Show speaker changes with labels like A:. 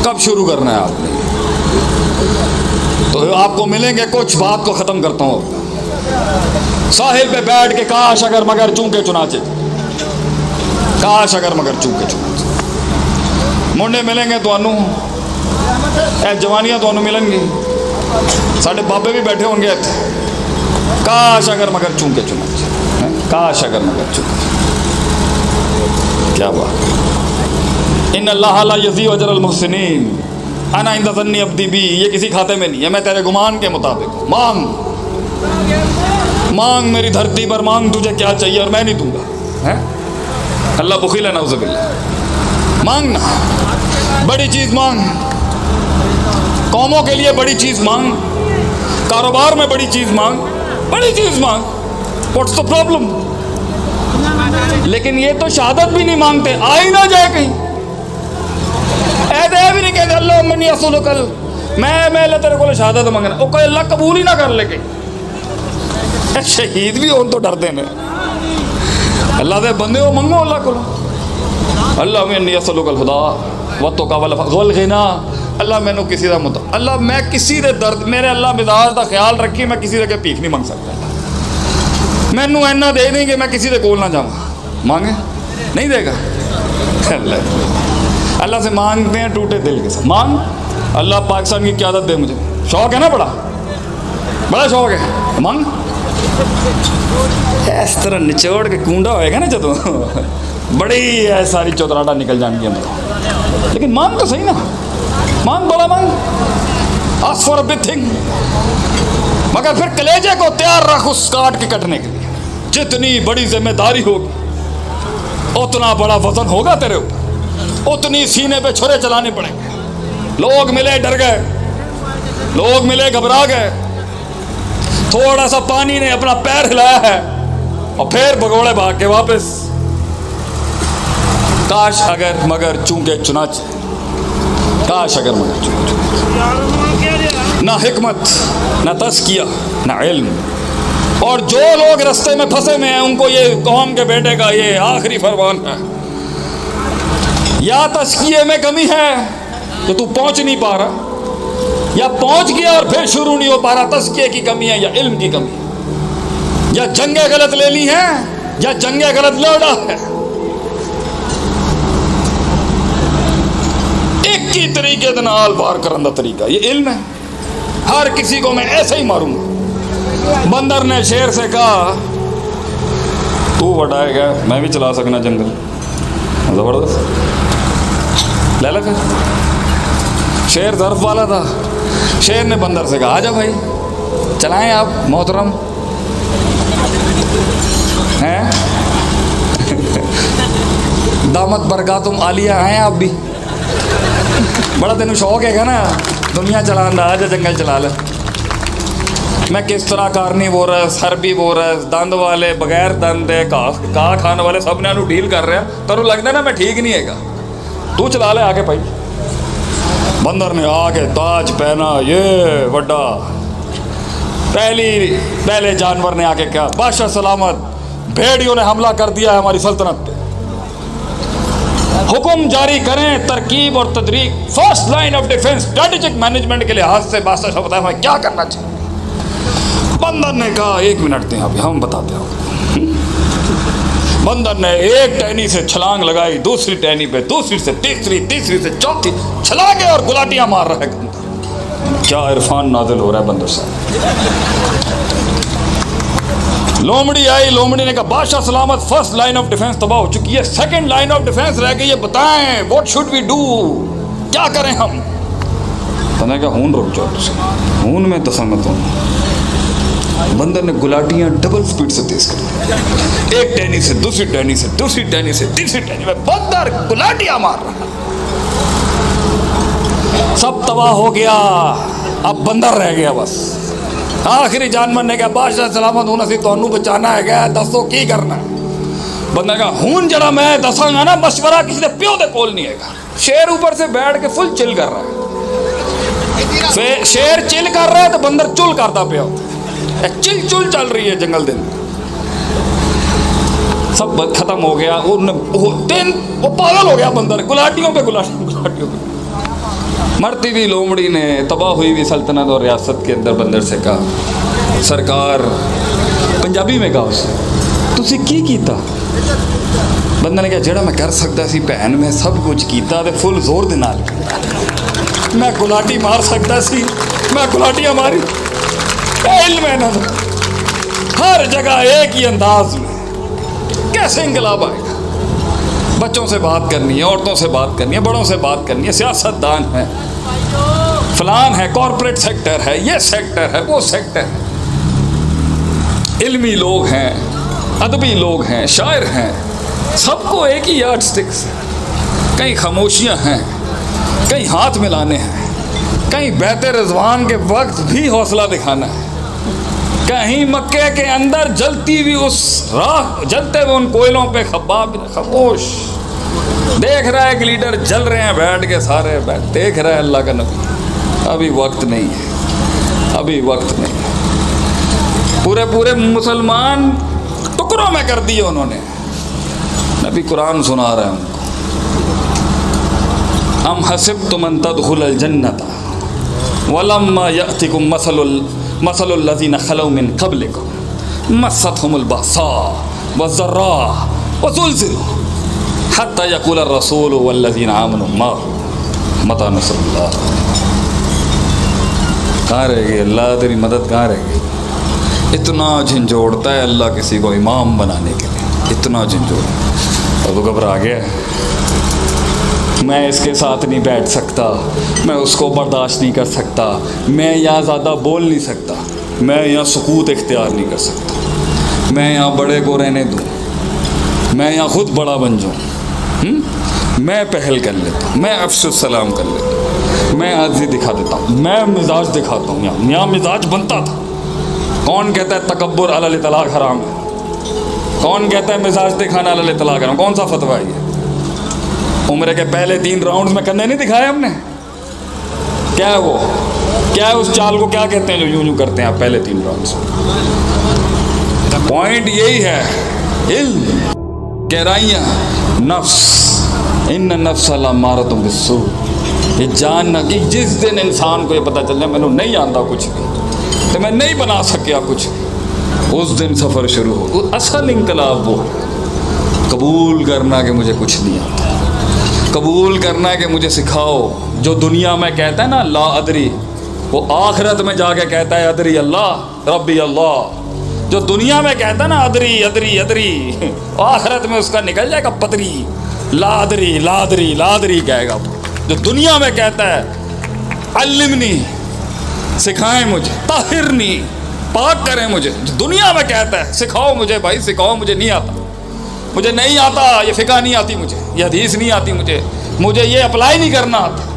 A: کب شروع کرنا ہے آپ نے؟ تو آپ کو ملیں گے، کچھ بات کو ختم کرتا ہوں. ساحل پہ بیٹھ کے کاش اگر مگر چونکے چنانچہ، کاش اگر مگر چونکے چنانچہ. منڈے ملیں گے تو جوانیاں تو ملیں گی، ساڈے بابے بھی بیٹھے ہوں گے. کاش اگر مگر چونکے چنانچہ، کاش اگر مگر چونکے. کیا بات. ان اللہ لا یضیع اجر المحسنین انا عند ظن عبدی بی. یہ کسی کھاتے میں نہیں ہے، میں تیرے گمان کے مطابق. مانگ مانگ میری دھرتی پر، مانگ تجھے کیا چاہیے اور میں نہیں دوں گا. اللہ بخیل ہے، نعوذ باللہ. مانگنا، بڑی چیز مانگ، قوموں کے لیے بڑی چیز مانگ، کاروبار میں بڑی چیز مانگ، بڑی چیز مانگ. What's the problem? لیکن یہ تو شہادت بھی نہیں مانگتے، آ ہی نہ جائے کہیں. بھی نہیں کہتے اللہ منی اصول کل، میں اللہ تیرے کو شہادت مانگنا، وہ کوئی اللہ قبول ہی نہ کر لے. کہ شہید بھی ہون تو ڈرتے ہیں. اللہ دے بندے ہو، منگو اللہ کو. اللہ منی اصول کل خدا وتقا والغنا. اللہ مینوں کسی دا اللہ میں کسی دے درد، میرے اللہ مزاج دا خیال رکھی، میں کسی دے کے بھیک نہیں مانگ سکتا. مینوں اینا دے دیں کہ میں کسی دے کول نہ جاؤں. مانگے نہیں دے گا. اللہ سے مانگتے ہیں ٹوٹے دل کے ساتھ. مانگ اللہ پاکستان کی قیادت دے مجھے. شوق ہے نا، بڑا شوق ہے. مانگ اس طرح نچوڑ کے کونڈا ہوئے گا نا جدو، بڑی ساری چوتراٹا نکل جان گی اندر. لیکن مانگ تو صحیح نا، مانگ بڑا مانگ. Ask for a big thing. مگر پھر کلیجے کو تیار رکھ اس کاٹ کے کٹنے کے لیے. جتنی بڑی ذمہ داری ہوگی اتنا بڑا وزن ہوگا تیرے اوپر، اتنی سینے پہ چھرے چلانے پڑیں گے. لوگ ملے ڈر گئے، لوگ ملے گھبرا گئے. تھوڑا سا پانی نے اپنا پیر ہلایا ہے اور پھر بھگوڑے بھاگ کے واپس. کاش اگر مگر چونکے چنانچہ، کاش اگر مگر چونکے چنانچہ. نہ حکمت، نہ تزکیہ، نہ علم. اور جو لوگ رستے میں پھنسے ہوئے ہیں ان کو یہ قوم کے بیٹے کا یہ آخری فرمان ہے. یا تزکیے میں کمی ہے کہ تو پہنچ نہیں پا رہا، یا پہنچ گیا اور پھر شروع نہیں ہو پا رہا. تزکیے کی کمی ہے یا علم کی کمی ہے، یا جنگیں غلط لے لی ہیں یا جنگیں غلط لڑا ہے. ایک ہی طریقے سے نال پار کرنے کا طریقہ یہ علم ہے. ہر کسی کو میں ایسے ہی ماروں گا. بندر نے شیر سے کہا تو وڈائے گا، میں بھی چلا سکنا جنگل. زبردست لے لے. پھر شیر ظرف والا تھا. شیر نے بندر سے کہا آجا بھائی چلائیں آپ محترم ہیں، دامت برکاتم عالیہ ہیں آپ بھی. بڑا تینوں شوق ہے گا نا دنیا چلان دا، آجا جنگل چلا لے. میں کس طرح کارنی بول رہا ہے، سربی بول رہا ہے، دند والے بغیر دند ہے، کہا کھانے والے سب نے انہوں ڈیل کر رہے ہیں. تینوں لگتا ہے نا میں ٹھیک نہیں ہے گا، تو چلا لے آگے بھائی. بندر نے آگے تاج پہنا، یہ وڈا. پہلے جانور نے آگے کہا بادشاہ سلامت، بھیڑیوں نے حملہ کر دیا ہے ہماری سلطنت پہ، حکم جاری کریں ترکیب اور تدریج، first line of defence, strategic management کے لحاظ سے بادشاہ صاحب بتائیں میں کیا کرنا چاہیے. بندر نے کہا 1 منٹ دیں ابھی ہم بتاتے ہیں. بندر نے ایک ٹہنی سے چھلانگ لگائی، دوسری ٹہنی پہ، دوسری سے تیسری، تیسری سے چوتھی، چھلانگیں اور گلاٹیاں مار رہا ہے. کیا عرفان نازل ہو رہا ہے بندر صاحب. لومڑی آئی، لومڑی نے کہا بادشاہ سلامت فرسٹ لائن آف ڈیفنس تباہ ہو چکی ہے، سیکنڈ لائن آف ڈیفنس رہ گئی ہے، بتائیں واٹ شوڈ وی ڈو، کیا کریں ہم. تو نے کہا ہون رک جاؤ، ہون میں دسمت ہوں. بندر نے گلاٹیاں ڈبل سپیڈ سے تیز کر دی، ایک ٹہنی سے دوسری ٹہنی سے، دوسری ٹہنی سے تیسری ٹہنی میں بندر گلاٹیاں مار رہا. سب تباہ ہو گیا، اب بندر رہ گیا بس. آخری جانور نے کہا بادشاہ سلامت ہونا سی تو بچانا ہے گیا، دسو کی کرنا ہے. بندہ کہا ہون جڑا میں دساں گا نا مشورہ کسی دے پیو دے کول نہیں ہے گا. شیر اوپر سے بیٹھ کے فل چل کر رہا ہے. شیر چل کر رہا ہے تو بندر چل کرتا پیا، چل چل چل رہی ہے جنگل دن. سب ختم ہو گیا، وہ پاگل ہو گیا بندر، گلاٹیوں پہ گلاٹیوں پہ. مرتی ہوئی لومڑی نے تباہ ہوئی ہوئی سلطنت اور ریاست کے اندر بندر سے کہا، سرکار پنجابی میں کہا اسے، تسی کی کیتا؟ بندہ نے کہا جڑا میں کر سکتا سی بہن میں سب کچھ کیتا تے فل زور دے نال میں گلاٹی مار سکتا سی، میں گلاٹیاں ماری، علم ہے نا ہر جگہ ایک ہی انداز میں کیسے انقلاب آئے گا؟ بچوں سے بات کرنی ہے، عورتوں سے بات کرنی ہے، بڑوں سے بات کرنی ہے، سیاست دان ہے، فلان ہے، کارپوریٹ سیکٹر ہے، یہ سیکٹر ہے، وہ سیکٹر ہے، علمی لوگ ہیں، ادبی لوگ ہیں، شاعر ہیں، سب کو ایک ہی یارڈ سٹکس ہے۔ کہیں خاموشیاں ہیں، کہیں ہاتھ ملانے ہیں، کہیں بیت رضوان کے وقت بھی حوصلہ دکھانا ہے، کہیں مکے کے اندر جلتی ہوئی اس راہ، جلتے ہوئے ان کوئلوں پہ خباب خاموش دیکھ رہا ہے ایک لیڈر جل رہے ہیں بیٹھ کے سارے دیکھ رہا ہے اللہ کا نبی۔ ابھی وقت نہیں ہے، ابھی وقت نہیں ہے۔ پورے مسلمان ٹکڑوں میں کر دیے انہوں نے۔ نبی قرآن سنا رہے ہیں ان کو، ام حسبتم ان تدخلوا الجنۃ ولما یأتکم مثل الذین خلوا من قبلکم مستهم البأساء والضراء وزلزلوا حتی یقول الرسول والذین آمنوا معه متی نصر اللہ۔ کہاں رہ گئی اللہ تیری مدد؟ کہاں رہ گئی؟ اتنا جھنجھوڑتا ہے اللہ کسی کو امام بنانے کے لیے، اتنا جھنجھوڑتا، اور وہ گھبرا گیا، میں اس کے ساتھ نہیں بیٹھ سکتا، میں اس کو برداشت نہیں کر سکتا، میں یہاں زیادہ بول نہیں سکتا، میں یہاں سکوت اختیار نہیں کر سکتا، میں یہاں بڑے کو رہنے دوں، میں یہاں خود بڑا بن جاؤں، میں پہل کر لیتا ہوں، میں افشو السلام کر لیتا ہوں، میں عاجزی دکھا دیتا ہوں، میں مزاج دکھاتا ہوں، یہاں مزاج بنتا تھا۔ کون کہتا ہے تکبر علی الاطلاق حرام ہے؟ کون کہتا ہے مزاج دکھانا علی الاطلاق حرام؟ کون سا فتویٰ ہے یہ؟ عمرے کے پہلے 3 راؤنڈز میں کندھے نہیں دکھائے ہم نے؟ کیا ہے وہ؟ کیا ہے اس چال کو کیا کہتے ہیں جو یوں کرتے ہیں آپ پہلے 3 راؤنڈز میں؟ پوائنٹ یہی ہے، علم، گہرائیاں، نفس، ان نفس لامارۃ بالسوء، یہ جاننا کہ جس دن انسان کو یہ پتہ چل جائے میں نہیں آتا کچھ بھی تو میں نہیں بنا سکیا کچھ بھی، اس دن سفر شروع ہو۔ اصل انقلاب وہ قبول کرنا کہ مجھے کچھ نہیں آتا، قبول کرنا ہے کہ مجھے سکھاؤ۔ جو دنیا میں کہتا ہے نا لا ادری، وہ آخرت میں جا کے کہتا ہے ادری اللہ ربی اللہ۔ جو دنیا میں کہتا ہے نا ادری ادری ادری، آخرت میں اس کا نکل جائے گا پتری، لا ادری لا ادری لا ادری کہے گا۔ جو دنیا میں کہتا ہے علمنی، سکھائیں مجھے، طاہرنی، پاک کریں مجھے، جو دنیا میں کہتا ہے سکھاؤ مجھے بھائی سکھاؤ، مجھے نہیں آتا، مجھے نہیں آتا، یہ فقہ نہیں آتی، مجھے یہ حدیث نہیں آتی، مجھے یہ اپلائی نہیں کرنا آتا،